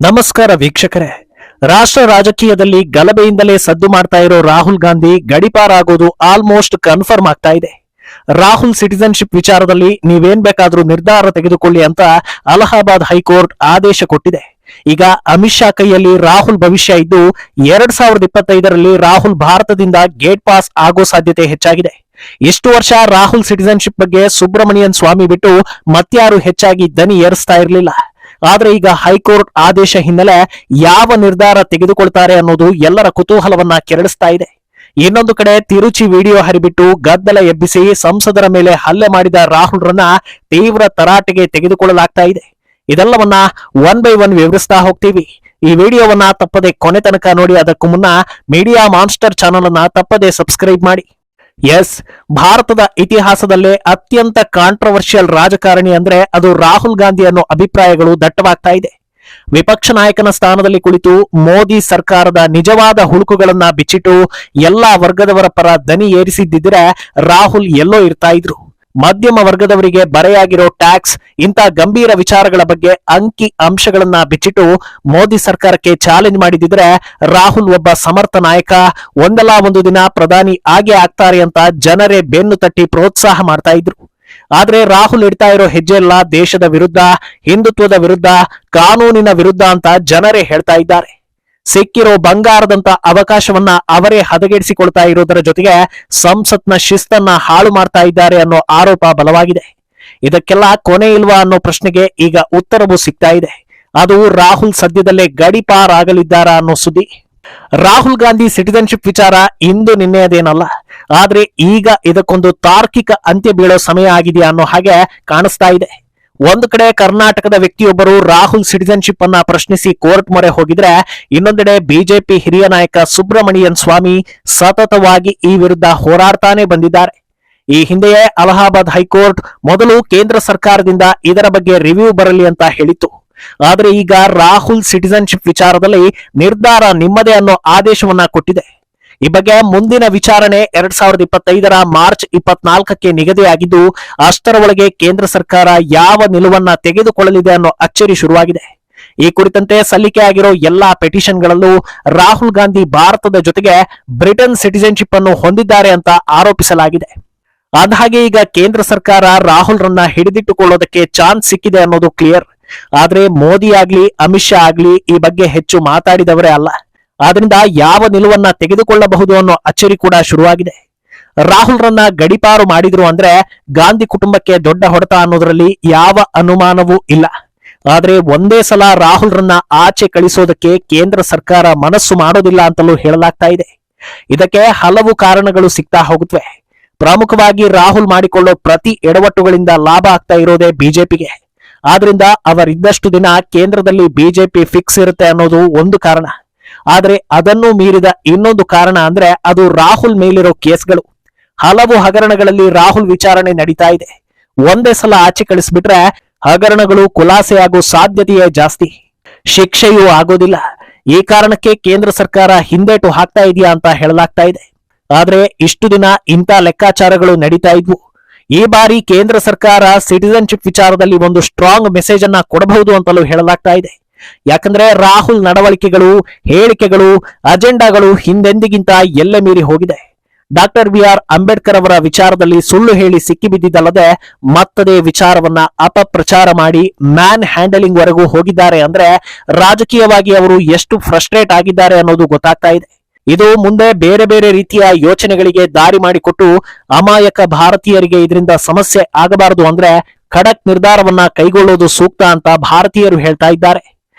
ನಮಸ್ಕಾರ ವೀಕ್ಷಕರೇ. ರಾಷ್ಟ್ರ ರಾಜಕೀಯದಲ್ಲಿ ಗಲಭೆಯಿಂದಲೇ ಸದ್ದು ಮಾಡ್ತಾ ಇರೋ ರಾಹುಲ್ ಗಾಂಧಿ ಗಡಿಪಾರಾಗೋದು ಆಲ್ಮೋಸ್ಟ್ ಕನ್ಫರ್ಮ್ ಆಗ್ತಾ ಇದೆ. ರಾಹುಲ್ ಸಿಟಿಜನ್ಶಿಪ್ ವಿಚಾರದಲ್ಲಿ ನೀವೇನ್ ಬೇಕಾದ್ರೂ ನಿರ್ಧಾರ ತೆಗೆದುಕೊಳ್ಳಿ ಅಂತ ಅಲಹಾಬಾದ್ ಹೈಕೋರ್ಟ್ ಆದೇಶ ಕೊಟ್ಟಿದೆ. ಈಗ ಅಮಿತ್ ಶಾ ಕೈಯಲ್ಲಿ ರಾಹುಲ್ ಭವಿಷ್ಯ ಇದ್ದು 2025ರಲ್ಲಿ ರಾಹುಲ್ ಭಾರತದಿಂದ ಗೇಟ್ ಪಾಸ್ ಆಗೋ ಸಾಧ್ಯತೆ ಹೆಚ್ಚಾಗಿದೆ. ಇಷ್ಟು ವರ್ಷ ರಾಹುಲ್ ಸಿಟಿಜನ್ಶಿಪ್ ಬಗ್ಗೆ ಸುಬ್ರಮಣಿಯನ್ ಸ್ವಾಮಿ ಬಿಟ್ಟು ಮತ್ಯಾರು ಹೆಚ್ಚಾಗಿ ದನಿ ಏರಿಸ್ತಾ ಇರಲಿಲ್ಲ. ಆದ್ರೆ ಈಗ ಹೈಕೋರ್ಟ್ ಆದೇಶ ಹಿನ್ನೆಲೆ ಯಾವ ನಿರ್ಧಾರ ತೆಗೆದುಕೊಳ್ತಾರೆ ಅನ್ನೋದು ಎಲ್ಲರ ಕುತೂಹಲವನ್ನ ಕೆರಳಿಸ್ತಾ ಇದೆ. ಇನ್ನೊಂದು ಕಡೆ ತಿರುಚಿ ವಿಡಿಯೋ ಹರಿಬಿಟ್ಟು ಗದ್ದಲ ಎಬ್ಬಿಸಿ ಸಂಸದರ ಮೇಲೆ ಹಲ್ಲೆ ಮಾಡಿದ ರಾಹುಲ್ರನ್ನ ತೀವ್ರ ತರಾಟೆಗೆ ತೆಗೆದುಕೊಳ್ಳಲಾಗ್ತಾ ಇದೆ. ಇದೆಲ್ಲವನ್ನ ಒನ್ ಬೈ ಒನ್ ವಿವರಿಸ್ತಾ ಹೋಗ್ತೀವಿ. ಈ ವಿಡಿಯೋವನ್ನ ತಪ್ಪದೆ ಕೊನೆ ತನಕ ನೋಡಿ. ಅದಕ್ಕೂ ಮುನ್ನ ಮೀಡಿಯಾ ಮಾನ್ಸ್ಟರ್ ಚಾನಲ್ ಅನ್ನ ತಪ್ಪದೆ ಸಬ್ಸ್ಕ್ರೈಬ್ ಮಾಡಿ. ಎಸ್, ಭಾರತದ ಇತಿಹಾಸದಲ್ಲೇ ಅತ್ಯಂತ ಕಾಂಟ್ರವರ್ಷಿಯಲ್ ರಾಜಕಾರಣಿ ಅಂದ್ರೆ ಅದು ರಾಹುಲ್ ಗಾಂಧಿ ಅನ್ನೋ ಅಭಿಪ್ರಾಯಗಳು ದಟ್ಟವಾಗ್ತಾ ಇದೆ. ವಿಪಕ್ಷ ನಾಯಕನ ಸ್ಥಾನದಲ್ಲಿ ಕುಳಿತು ಮೋದಿ ಸರ್ಕಾರದ ನಿಜವಾದ ಹುಳುಕುಗಳನ್ನ ಬಿಚ್ಚಿಟ್ಟು ಎಲ್ಲಾ ವರ್ಗದವರ ಪರ ದನಿ ಏರಿಸಿದ್ದಿದ್ರೆ ರಾಹುಲ್ ಎಲ್ಲೋ ಇರ್ತಾ ಇದ್ರು. ಮಧ್ಯಮ ವರ್ಗದವರಿಗೆ ಬರೆಯಾಗಿರೋ ಟ್ಯಾಕ್ಸ್, ಇಂಥ ಗಂಭೀರ ವಿಚಾರಗಳ ಬಗ್ಗೆ ಅಂಕಿ ಅಂಶಗಳನ್ನ ಬಿಚ್ಚಿಟ್ಟು ಮೋದಿ ಸರ್ಕಾರಕ್ಕೆ ಚಾಲೆಂಜ್ ಮಾಡಿದಿದ್ರೆ ರಾಹುಲ್ ಒಬ್ಬ ಸಮರ್ಥ ನಾಯಕ, ಒಂದಲ್ಲ ಒಂದು ದಿನ ಪ್ರಧಾನಿ ಆಗೇ ಆಗ್ತಾರೆ ಅಂತ ಜನರೇ ಬೆನ್ನು ತಟ್ಟಿ ಪ್ರೋತ್ಸಾಹ ಮಾಡ್ತಾ ಇದ್ರು. ಆದ್ರೆ ರಾಹುಲ್ ಇಡ್ತಾ ಇರೋ ಹೆಜ್ಜೆ ಎಲ್ಲ ದೇಶದ ವಿರುದ್ಧ, ಹಿಂದುತ್ವದ ವಿರುದ್ಧ, ಕಾನೂನಿನ ವಿರುದ್ಧ ಅಂತ ಜನರೇ ಹೇಳ್ತಾ ಇದ್ದಾರೆ. ಸಿಕ್ಕಿರೋ ಬಂಗಾರದಂತ ಅವಕಾಶವನ್ನ ಅವರೇ ಹದಗೆಡಿಸಿಕೊಳ್ತಾ ಇರೋದರ ಜೊತೆಗೆ ಸಂಸತ್ನ ಶಿಸ್ತನ್ನ ಹಾಳು ಮಾಡ್ತಾ ಇದ್ದಾರೆ ಅನ್ನೋ ಆರೋಪ ಬಲವಾಗಿದೆ. ಇದಕ್ಕೆಲ್ಲ ಕೊನೆ ಇಲ್ವಾ ಅನ್ನೋ ಪ್ರಶ್ನೆಗೆ ಈಗ ಉತ್ತರವೂ ಸಿಗ್ತಾ ಇದೆ. ಅದು ರಾಹುಲ್ ಸದ್ಯದಲ್ಲೇ ಗಡಿಪಾರಾಗಲಿದ್ದಾರಾ ಅನ್ನೋ ಸುದ್ದಿ. ರಾಹುಲ್ ಗಾಂಧಿ ಸಿಟಿಜನ್ಶಿಪ್ ವಿಚಾರ ಇಂದು ನಿನ್ನೆಯದೇನಲ್ಲ. ಆದ್ರೆ ಈಗ ಇದಕ್ಕೊಂದು ತಾರ್ಕಿಕ ಅಂತ್ಯ ಬೀಳೋ ಸಮಯ ಆಗಿದೆಯಾ ಅನ್ನೋ ಹಾಗೆ ಕಾಣಿಸ್ತಾ ಇದೆ. ಒಂದು ಕಡೆ ಕರ್ನಾಟಕದ ವ್ಯಕ್ತಿಯೊಬ್ಬರು ರಾಹುಲ್ ಸಿಟಿಜನ್ಶಿಪ್ ಅನ್ನ ಪ್ರಶ್ನಿಸಿ ಕೋರ್ಟ್ ಮೊರೆ ಹೋಗಿದ್ರೆ, ಇನ್ನೊಂದೆಡೆ ಬಿಜೆಪಿ ಹಿರಿಯ ನಾಯಕ ಸುಬ್ರಮಣಿಯನ್ ಸ್ವಾಮಿ ಸತತವಾಗಿ ಈ ವಿರುದ್ಧ ಹೋರಾಡ್ತಾನೆ ಬಂದಿದ್ದಾರೆ. ಈ ಹಿಂದೆಯೇ ಅಲಹಾಬಾದ್ ಹೈಕೋರ್ಟ್ ಮೊದಲು ಕೇಂದ್ರ ಸರ್ಕಾರದಿಂದ ಇದರ ಬಗ್ಗೆ ರಿವ್ಯೂ ಬರಲಿ ಅಂತ ಹೇಳಿತ್ತು. ಆದ್ರೆ ಈಗ ರಾಹುಲ್ ಸಿಟಿಜನ್ಶಿಪ್ ವಿಚಾರದಲ್ಲಿ ನಿರ್ಧಾರ ನಿಮ್ಮದೇ ಅನ್ನೋ ಆದೇಶವನ್ನ ಕೊಟ್ಟಿದೆ. ಈ ಬಗ್ಗೆ ಮುಂದಿನ ವಿಚಾರಣೆ 2025ರ ಮಾರ್ಚ್ 24ಕ್ಕೆ ನಿಗದಿಯಾಗಿದ್ದು, ಅಷ್ಟರ ಒಳಗೆ ಕೇಂದ್ರ ಸರ್ಕಾರ ಯಾವ ನಿಲುವನ್ನ ತೆಗೆದುಕೊಳ್ಳಲಿದೆ ಅನ್ನೋ ಅಚ್ಚರಿ ಶುರುವಾಗಿದೆ. ಈ ಕುರಿತಂತೆ ಸಲ್ಲಿಕೆಯಾಗಿರೋ ಎಲ್ಲಾ ಪೆಟಿಷನ್ಗಳಲ್ಲೂ ರಾಹುಲ್ ಗಾಂಧಿ ಭಾರತದ ಜೊತೆಗೆ ಬ್ರಿಟನ್ ಸಿಟಿಜನ್ಶಿಪ್ ಅನ್ನು ಹೊಂದಿದ್ದಾರೆ ಅಂತ ಆರೋಪಿಸಲಾಗಿದೆ. ಅಂದಹಾಗೆ ಈಗ ಕೇಂದ್ರ ಸರ್ಕಾರ ರಾಹುಲ್ ರನ್ನ ಹಿಡಿದಿಟ್ಟುಕೊಳ್ಳೋದಕ್ಕೆ ಚಾನ್ಸ್ ಸಿಕ್ಕಿದೆ ಅನ್ನೋದು ಕ್ಲಿಯರ್. ಆದ್ರೆ ಮೋದಿ ಆಗ್ಲಿ ಅಮಿತ್ ಶಾ ಆಗ್ಲಿ ಈ ಬಗ್ಗೆ ಹೆಚ್ಚು ಮಾತಾಡಿದವರೇ ಅಲ್ಲ. ಆದ್ರಿಂದ ಯಾವ ನಿಲುವನ್ನ ತೆಗೆದುಕೊಳ್ಳಬಹುದು ಅನ್ನೋ ಅಚ್ಚರಿ ಕೂಡ ಶುರುವಾಗಿದೆ. ರಾಹುಲ್ ರನ್ನ ಗಡಿಪಾರು ಮಾಡಿದ್ರು ಅಂದ್ರೆ ಗಾಂಧಿ ಕುಟುಂಬಕ್ಕೆ ದೊಡ್ಡ ಹೊಡೆತ ಅನ್ನೋದ್ರಲ್ಲಿ ಯಾವ ಅನುಮಾನವೂ ಇಲ್ಲ. ಆದ್ರೆ ಒಂದೇ ಸಲ ರಾಹುಲ್ ರನ್ನ ಆಚೆ ಕಳಿಸೋದಕ್ಕೆ ಕೇಂದ್ರ ಸರ್ಕಾರ ಮನಸ್ಸು ಮಾಡೋದಿಲ್ಲ ಅಂತಲೂ ಹೇಳಲಾಗ್ತಾ ಇದೆ. ಇದಕ್ಕೆ ಹಲವು ಕಾರಣಗಳು ಸಿಗ್ತಾ ಹೋಗುತ್ತವೆ. ಪ್ರಮುಖವಾಗಿ ರಾಹುಲ್ ಮಾಡಿಕೊಳ್ಳೋ ಪ್ರತಿ ಎಡವಟ್ಟುಗಳಿಂದ ಲಾಭ ಆಗ್ತಾ ಇರೋದೇ ಬಿಜೆಪಿಗೆ. ಆದ್ರಿಂದ ಅವರಿದ್ದಷ್ಟು ದಿನ ಕೇಂದ್ರದಲ್ಲಿ ಬಿಜೆಪಿ ಫಿಕ್ಸ್ ಇರುತ್ತೆ ಅನ್ನೋದು ಒಂದು ಕಾರಣ. ಆದ್ರೆ ಅದನ್ನು ಮೀರಿದ ಇನ್ನೊಂದು ಕಾರಣ ಅಂದ್ರೆ ಅದು ರಾಹುಲ್ ಮೇಲಿರೋ ಕೇಸ್ಗಳು. ಹಲವು ಹಗರಣಗಳಲ್ಲಿ ರಾಹುಲ್ ವಿಚಾರಣೆ ನಡೀತಾ ಇದೆ. ಒಂದೇ ಸಲ ಆಚೆ ಕಳಿಸ್ಬಿಟ್ರೆ ಹಗರಣಗಳು ಖುಲಾಸೆಯಾಗೋ ಸಾಧ್ಯತೆಯೇ ಜಾಸ್ತಿ, ಶಿಕ್ಷೆಯೂ ಆಗೋದಿಲ್ಲ. ಈ ಕಾರಣಕ್ಕೆ ಕೇಂದ್ರ ಸರ್ಕಾರ ಹಿಂದೇಟು ಹಾಕ್ತಾ ಇದೆಯಾ ಅಂತ ಹೇಳಲಾಗ್ತಾ ಇದೆ. ಆದ್ರೆ ಇಷ್ಟು ದಿನ ಇಂಥ ಲೆಕ್ಕಾಚಾರಗಳು ನಡೀತಾ ಇದ್ವು. ಈ ಬಾರಿ ಕೇಂದ್ರ ಸರ್ಕಾರ ಸಿಟಿಜನ್ಶಿಪ್ ವಿಚಾರದಲ್ಲಿ ಒಂದು ಸ್ಟ್ರಾಂಗ್ ಮೆಸೇಜ್ ಅನ್ನ ಕೊಡಬಹುದು ಅಂತಲೂ ಹೇಳಲಾಗ್ತಾ ಇದೆ. ಯಾಕಂದ್ರೆ ರಾಹುಲ್ ನಡವಳಿಕೆಗಳು, ಹೇಳಿಕೆಗಳು, ಅಜೆಂಡಾಗಳು ಹಿಂದೆಂದಿಗಿಂತ ಎಲ್ಲೆ ಮೀರಿ ಹೋಗಿದೆ. ಡಾಕ್ಟರ್ BR ಅಂಬೇಡ್ಕರ್ ಅವರ ವಿಚಾರದಲ್ಲಿ ಸುಳ್ಳು ಹೇಳಿ ಸಿಕ್ಕಿಬಿದ್ದಿದ್ದಲ್ಲದೆ ಮತ್ತದೇ ವಿಚಾರವನ್ನ ಅಪಪ್ರಚಾರ ಮಾಡಿ ಮ್ಯಾನ್ ಹ್ಯಾಂಡಲಿಂಗ್ ವರೆಗೂ ಹೋಗಿದ್ದಾರೆ ಅಂದ್ರೆ ರಾಜಕೀಯವಾಗಿ ಅವರು ಎಷ್ಟು ಫ್ರಸ್ಟ್ರೇಟ್ ಆಗಿದ್ದಾರೆ ಅನ್ನೋದು ಗೊತ್ತಾಗ್ತಾ ಇದೆ. ಇದು ಮುಂದೆ ಬೇರೆ ಬೇರೆ ರೀತಿಯ ಯೋಚನೆಗಳಿಗೆ ದಾರಿ ಮಾಡಿಕೊಟ್ಟು ಅಮಾಯಕ ಭಾರತೀಯರಿಗೆ ಇದರಿಂದ ಸಮಸ್ಯೆ ಆಗಬಾರದು ಅಂದ್ರೆ ಖಡಕ್ ನಿರ್ಧಾರವನ್ನ ಕೈಗೊಳ್ಳೋದು ಸೂಕ್ತ ಅಂತ ಭಾರತೀಯರು ಹೇಳ್ತಾ ಇದ್ದಾರೆ.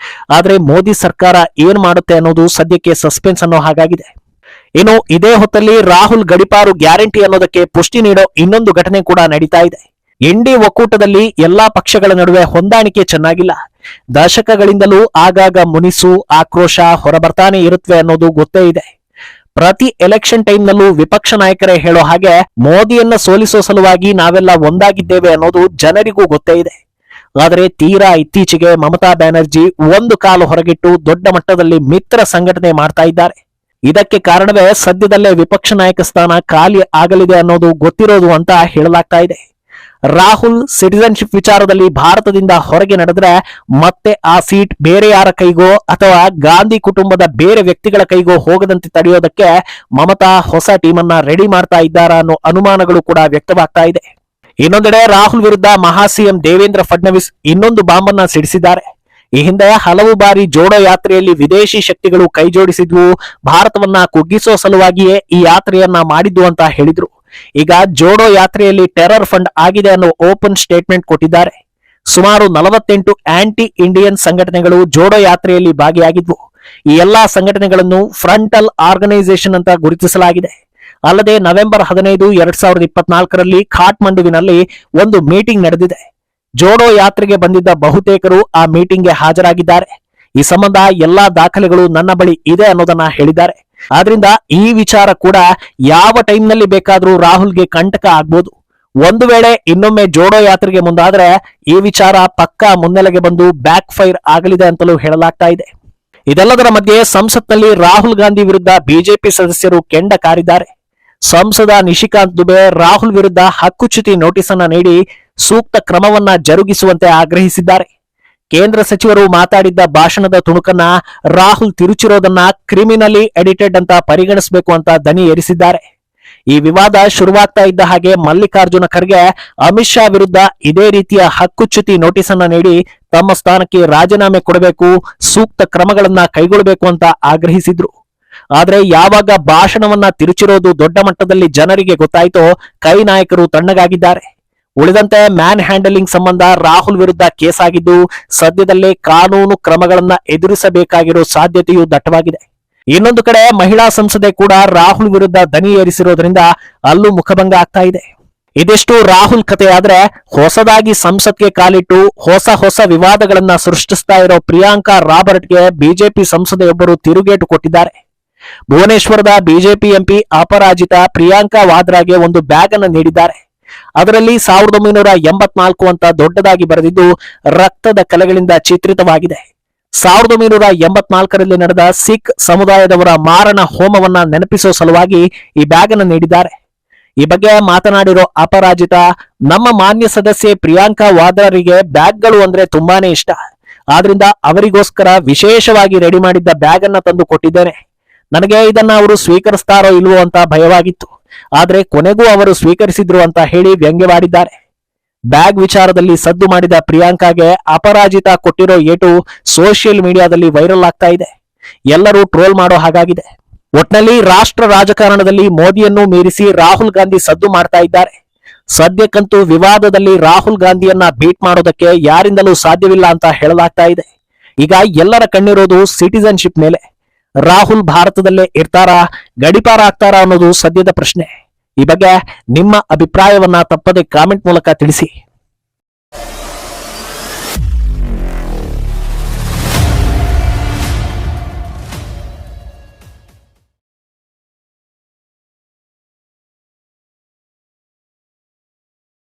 ಆದ್ರೆ ಮೋದಿ ಸರ್ಕಾರ ಏನ್ ಮಾಡುತ್ತೆ ಅನ್ನೋದು ಸದ್ಯಕ್ಕೆ ಸಸ್ಪೆನ್ಸ್ ಅನ್ನೋ ಹಾಗಾಗಿದೆ. ಇನ್ನು ಇದೇ ಹೊತ್ತಲ್ಲಿ ರಾಹುಲ್ ಗಡಿಪಾರು ಗ್ಯಾರಂಟಿ ಅನ್ನೋದಕ್ಕೆ ಪುಷ್ಟಿ ನೀಡೋ ಇನ್ನೊಂದು ಘಟನೆ ಕೂಡ ನಡೀತಾ ಇದೆ. NDA ಒಕ್ಕೂಟದಲ್ಲಿ ಎಲ್ಲಾ ಪಕ್ಷಗಳ ನಡುವೆ ಹೊಂದಾಣಿಕೆ ಚೆನ್ನಾಗಿಲ್ಲ. ದಶಕಗಳಿಂದಲೂ ಆಗಾಗ ಮುನಿಸು, ಆಕ್ರೋಶ ಹೊರಬರ್ತಾನೆ ಇರುತ್ತವೆ ಅನ್ನೋದು ಗೊತ್ತೇ ಇದೆ. ಪ್ರತಿ ಎಲೆಕ್ಷನ್ ಟೈಮ್ನಲ್ಲೂ ವಿಪಕ್ಷ ನಾಯಕರೇ ಹೇಳೋ ಹಾಗೆ ಮೋದಿಯನ್ನ ಸೋಲಿಸೋ ಸಲುವಾಗಿ ನಾವೆಲ್ಲ ಒಂದಾಗಿದ್ದೇವೆ ಅನ್ನೋದು ಜನರಿಗೂ ಗೊತ್ತೇ ಇದೆ. ಆದರೆ ತೀರಾ ಇತ್ತೀಚೆಗೆ ಮಮತಾ ಬ್ಯಾನರ್ಜಿ ಒಂದು ಕಾಲು ಹೊರಗಿಟ್ಟು ದೊಡ್ಡ ಮಟ್ಟದಲ್ಲಿ ಮಿತ್ರ ಸಂಘಟನೆ ಮಾಡ್ತಾ ಇದ್ದಾರೆ. ಇದಕ್ಕೆ ಕಾರಣವೇ ಸದ್ಯದಲ್ಲೇ ವಿಪಕ್ಷ ನಾಯಕ ಸ್ಥಾನ ಖಾಲಿ ಆಗಲಿದೆ ಅನ್ನೋದು ಗೊತ್ತಿರೋದು ಅಂತ ಹೇಳಲಾಗ್ತಾ ಇದೆ. ರಾಹುಲ್ ಸಿಟಿಜನ್ಶಿಪ್ ವಿಚಾರದಲ್ಲಿ ಭಾರತದಿಂದ ಹೊರಗೆ ನಡೆದ್ರೆ ಮತ್ತೆ ಆ ಸೀಟ್ ಬೇರೆ ಯಾರ ಕೈಗೋ ಅಥವಾ ಗಾಂಧಿ ಕುಟುಂಬದ ಬೇರೆ ವ್ಯಕ್ತಿಗಳ ಕೈಗೋ ಹೋಗದಂತೆ ತಡೆಯೋದಕ್ಕೆ ಮಮತಾ ಹೊಸ ಟೀಮನ್ನ ರೆಡಿ ಮಾಡ್ತಾ ಇದ್ದಾರಾ ಅನ್ನೋ ಅನುಮಾನಗಳು ಕೂಡ ವ್ಯಕ್ತವಾಗ್ತಾ ಇದೆ. ಇನ್ನೊಂದೆಡೆ ರಾಹುಲ್ ವಿರುದ್ಧ ಮಹಾ ಸಿಎಂ ದೇವೇಂದ್ರ ಫಡ್ನವೀಸ್ ಇನ್ನೊಂದು ಬಾಂಬನ್ನ ಸಿಡಿಸಿದ್ದಾರೆ. ಈ ಹಿಂದೆ ಹಲವು ಬಾರಿ ಜೋಡೋ ಯಾತ್ರೆಯಲ್ಲಿ ವಿದೇಶಿ ಶಕ್ತಿಗಳು ಕೈಜೋಡಿಸಿದ್ವು, ಭಾರತವನ್ನ ಕುಗ್ಗಿಸೋ ಸಲುವಾಗಿಯೇ ಈ ಯಾತ್ರೆಯನ್ನ ಮಾಡಿದ್ದು ಅಂತ ಹೇಳಿದ್ರು. ಈಗ ಜೋಡೋ ಯಾತ್ರೆಯಲ್ಲಿ ಟೆರರ್ ಫಂಡ್ ಆಗಿದೆ ಅನ್ನೋ ಓಪನ್ ಸ್ಟೇಟ್ಮೆಂಟ್ ಕೊಟ್ಟಿದ್ದಾರೆ. ಸುಮಾರು 48 ಆಂಟಿ ಇಂಡಿಯನ್ ಸಂಘಟನೆಗಳು ಜೋಡೋ ಯಾತ್ರೆಯಲ್ಲಿ ಭಾಗಿಯಾಗಿದ್ವು. ಈ ಎಲ್ಲಾ ಸಂಘಟನೆಗಳನ್ನು ಫ್ರಂಟಲ್ ಆರ್ಗನೈಸೇಷನ್ ಅಂತ ಗುರುತಿಸಲಾಗಿದೆ. ಅಲ್ಲದೆ ನವೆಂಬರ್ 15, 2024ರಲ್ಲಿ ಖಾಟ್ಮಂಡುವಿನಲ್ಲಿ ಒಂದು ಮೀಟಿಂಗ್ ನಡೆದಿದೆ. ಜೋಡೋ ಯಾತ್ರೆಗೆ ಬಂದಿದ್ದ ಬಹುತೇಕರು ಆ ಮೀಟಿಂಗ್ಗೆ ಹಾಜರಾಗಿದ್ದಾರೆ. ಈ ಸಂಬಂಧ ಎಲ್ಲಾ ದಾಖಲೆಗಳು ನನ್ನ ಬಳಿ ಇದೆ ಅನ್ನೋದನ್ನ ಹೇಳಿದ್ದಾರೆ. ಆದ್ರಿಂದ ಈ ವಿಚಾರ ಕೂಡ ಯಾವ ಟೈಮ್ನಲ್ಲಿ ಬೇಕಾದ್ರೂ ರಾಹುಲ್ಗೆ ಕಂಟಕ ಆಗ್ಬೋದು. ಒಂದು ವೇಳೆ ಇನ್ನೊಮ್ಮೆ ಜೋಡೋ ಯಾತ್ರೆಗೆ ಮುಂದಾದ್ರೆ ಈ ವಿಚಾರ ಪಕ್ಕಾ ಮುನ್ನೆಲೆಗೆ ಬಂದು ಬ್ಯಾಕ್ ಫೈರ್ ಆಗಲಿದೆ ಅಂತಲೂ ಹೇಳಲಾಗ್ತಾ ಇದೆ. ಇದೆಲ್ಲದರ ಮಧ್ಯೆ ಸಂಸತ್ನಲ್ಲಿ ರಾಹುಲ್ ಗಾಂಧಿ ವಿರುದ್ಧ ಬಿಜೆಪಿ ಸದಸ್ಯರು ಕೆಂಡ ಕಾರಿದ್ದಾರೆ. ಸಂಸದ ನಿಶಿಕಾಂತ್ ದುಬೆ ರಾಹುಲ್ ವಿರುದ್ಧ ಹಕ್ಕುಚ್ಯುತಿ ನೋಟಿಸ್ ಅನ್ನ ನೀಡಿ ಸೂಕ್ತ ಕ್ರಮವನ್ನ ಜರುಗಿಸುವಂತೆ ಆಗ್ರಹಿಸಿದ್ದಾರೆ. ಕೇಂದ್ರ ಸಚಿವರು ಮಾತಾಡಿದ್ದ ಭಾಷಣದ ತುಣುಕನ್ನ ರಾಹುಲ್ ತಿರುಚಿರೋದನ್ನ ಕ್ರಿಮಿನಲಿ ಎಡಿಟೆಡ್ ಅಂತ ಪರಿಗಣಿಸಬೇಕು ಅಂತ ದನಿ ಏರಿಸಿದ್ದಾರೆ. ಈ ವಿವಾದ ಶುರುವಾಗ್ತಾ ಇದ್ದ ಹಾಗೆ ಮಲ್ಲಿಕಾರ್ಜುನ ಖರ್ಗೆ ಅಮಿತ್ ಶಾ ವಿರುದ್ಧ ಇದೇ ರೀತಿಯ ಹಕ್ಕುಚ್ಯುತಿ ನೋಟಿಸ್ ಅನ್ನ ನೀಡಿ ತಮ್ಮ ಸ್ಥಾನಕ್ಕೆ ರಾಜೀನಾಮೆ ಕೊಡಬೇಕು, ಸೂಕ್ತ ಕ್ರಮಗಳನ್ನ ಕೈಗೊಳ್ಳಬೇಕು ಅಂತ ಆಗ್ರಹಿಸಿದ್ರು. ಆದ್ರೆ ಯಾವಾಗ ಭಾಷಣವನ್ನ ತಿರುಚಿರೋದು ದೊಡ್ಡ ಮಟ್ಟದಲ್ಲಿ ಜನರಿಗೆ ಗೊತ್ತಾಯ್ತೋ ಕೈ ನಾಯಕರು ತಣ್ಣಗಾಗಿದ್ದಾರೆ. ಉಳಿದಂತೆ ಮ್ಯಾನ್ ಹ್ಯಾಂಡಲಿಂಗ್ ಸಂಬಂಧ ರಾಹುಲ್ ವಿರುದ್ಧ ಕೇಸ್ ಆಗಿದ್ದು ಸದ್ಯದಲ್ಲೇ ಕಾನೂನು ಕ್ರಮಗಳನ್ನ ಎದುರಿಸಬೇಕಾಗಿರೋ ಸಾಧ್ಯತೆಯೂ ದಟ್ಟವಾಗಿದೆ. ಇನ್ನೊಂದು ಕಡೆ ಮಹಿಳಾ ಸಂಸದೆ ಕೂಡ ರಾಹುಲ್ ವಿರುದ್ಧ ದನಿ ಏರಿಸಿರೋದ್ರಿಂದ ಅಲ್ಲೂ ಮುಖಭಂಗ ಆಗ್ತಾ ಇದೆ. ಇದೆಷ್ಟು ರಾಹುಲ್ ಕಥೆಯಾದ್ರೆ ಹೊಸದಾಗಿ ಸಂಸತ್ಗೆ ಕಾಲಿಟ್ಟು ಹೊಸ ವಿವಾದಗಳನ್ನ ಸೃಷ್ಟಿಸ್ತಾ ಇರೋ ಪ್ರಿಯಾಂಕಾ ರಾಬರ್ಟ್ಗೆ ಬಿಜೆಪಿ ಸಂಸದೆಯೊಬ್ಬರು ತಿರುಗೇಟು ಕೊಟ್ಟಿದ್ದಾರೆ. ಭುವನೇಶ್ವರದ ಬಿಜೆಪಿ ಎಂಪಿ ಅಪರಾಜಿತಾ ಪ್ರಿಯಾಂಕಾ ವಾದ್ರಾಗೆ ಒಂದು ಬ್ಯಾಗ್ ಅನ್ನು ನೀಡಿದ್ದಾರೆ. ಅದರಲ್ಲಿ 1984 ಅಂತ ದೊಡ್ಡದಾಗಿ ಬರೆದಿದ್ದು ರಕ್ತದ ಕಲೆಗಳಿಂದ ಚಿತ್ರಿತವಾಗಿದೆ. 1984ರಲ್ಲಿ ನಡೆದ ಸಿಖ್ ಸಮುದಾಯದವರ ಮಾರಣ ಹೋಮವನ್ನ ನೆನಪಿಸುವ ಸಲುವಾಗಿ ಈ ಬ್ಯಾಗ್ ಅನ್ನು ನೀಡಿದ್ದಾರೆ. ಈ ಬಗ್ಗೆ ಮಾತನಾಡಿರೋ ಅಪರಾಜಿತಾ, ನಮ್ಮ ಮಾನ್ಯ ಸದಸ್ಯೆ ಪ್ರಿಯಾಂಕಾ ವಾದ್ರಾರಿಗೆ ಬ್ಯಾಗ್ಗಳು ಅಂದ್ರೆ ತುಂಬಾನೇ ಇಷ್ಟ. ಆದ್ರಿಂದ ಅವರಿಗೋಸ್ಕರ ವಿಶೇಷವಾಗಿ ರೆಡಿ ಮಾಡಿದ್ದ ಬ್ಯಾಗ್ ಅನ್ನ ತಂದು ಕೊಟ್ಟಿದ್ದೇನೆ. ನನಗೆ ಇದನ್ನ ಅವರು ಸ್ವೀಕರಿಸ್ತಾರೋ ಇಲ್ವೋ ಅಂತ ಭಯವಾಗಿತ್ತು, ಆದ್ರೆ ಕೊನೆಗೂ ಅವರು ಸ್ವೀಕರಿಸಿದ್ರು ಅಂತ ಹೇಳಿ ವ್ಯಂಗ್ಯವಾಡಿದ್ದಾರೆ. ಬ್ಯಾಗ್ ವಿಚಾರದಲ್ಲಿ ಸದ್ದು ಮಾಡಿದ ಪ್ರಿಯಾಂಕಾಗೆ ಅಪರಾಜಿತಾ ಕೊಟ್ಟಿರೋ ಏಟು ಸೋಷಿಯಲ್ ಮೀಡಿಯಾದಲ್ಲಿ ವೈರಲ್ ಆಗ್ತಾ ಇದೆ. ಎಲ್ಲರೂ ಟ್ರೋಲ್ ಮಾಡೋ ಹಾಗಾಗಿದೆ. ಒಟ್ನಲ್ಲಿ ರಾಷ್ಟ್ರ ರಾಜಕಾರಣದಲ್ಲಿ ಮೋದಿಯನ್ನು ಮೀರಿಸಿ ರಾಹುಲ್ ಗಾಂಧಿ ಸದ್ದು ಮಾಡ್ತಾ ಇದ್ದಾರೆ. ಸದ್ಯಕ್ಕಂತೂ ವಿವಾದದಲ್ಲಿ ರಾಹುಲ್ ಗಾಂಧಿಯನ್ನ ಬೀಟ್ ಮಾಡೋದಕ್ಕೆ ಯಾರಿಂದಲೂ ಸಾಧ್ಯವಿಲ್ಲ ಅಂತ ಹೇಳಲಾಗ್ತಾ ಇದೆ. ಈಗ ಎಲ್ಲರ ಕಣ್ಣಿರೋದು ಸಿಟಿಜನ್ಶಿಪ್ ಮೇಲೆ. ರಾಹುಲ್ ಭಾರತದಲ್ಲೇ ಇರ್ತಾರಾ, ಗಡಿಪಾರ ಆಗ್ತಾರಾ ಅನ್ನೋದು ಸದ್ಯದ ಪ್ರಶ್ನೆ. ಈ ಬಗ್ಗೆ ನಿಮ್ಮ ಅಭಿಪ್ರಾಯವನ್ನ ತಪ್ಪದೆ ಕಾಮೆಂಟ್ ಮೂಲಕ ತಿಳಿಸಿ.